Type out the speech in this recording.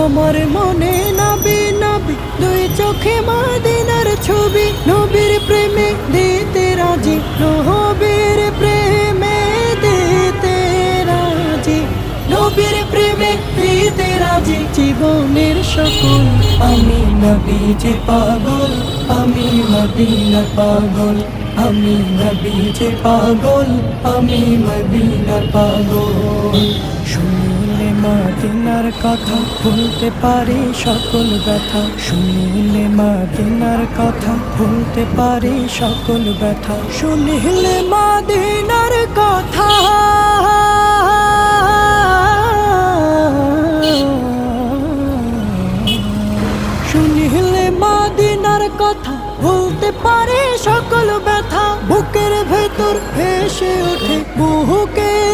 আমার মনে নবী নবী দুই চোখে মদিনার ছবি, নবীর প্রেমে দিতে রাজি, নবীর প্রেমে দিতে রাজি, নবীর প্রেমে দিতে রাজি। জীবনের সকল আমি নবীজি পাগল, আমি মদিনার পাগল, আমি নবীজি পাগল, আমি মদিনার পাগল। শুনলে মদিনার কথা ভুলতে পারি সকল ব্যথা, শুনলে মদিনার কথা ভুলতে পারি সকল ব্যথা, শুনলে মদিনার কথা শুনলে মদিনার কথা ভুলতে পারি সকল ব্যথা। বুকের ভেতর ভেসে ওঠে বুকের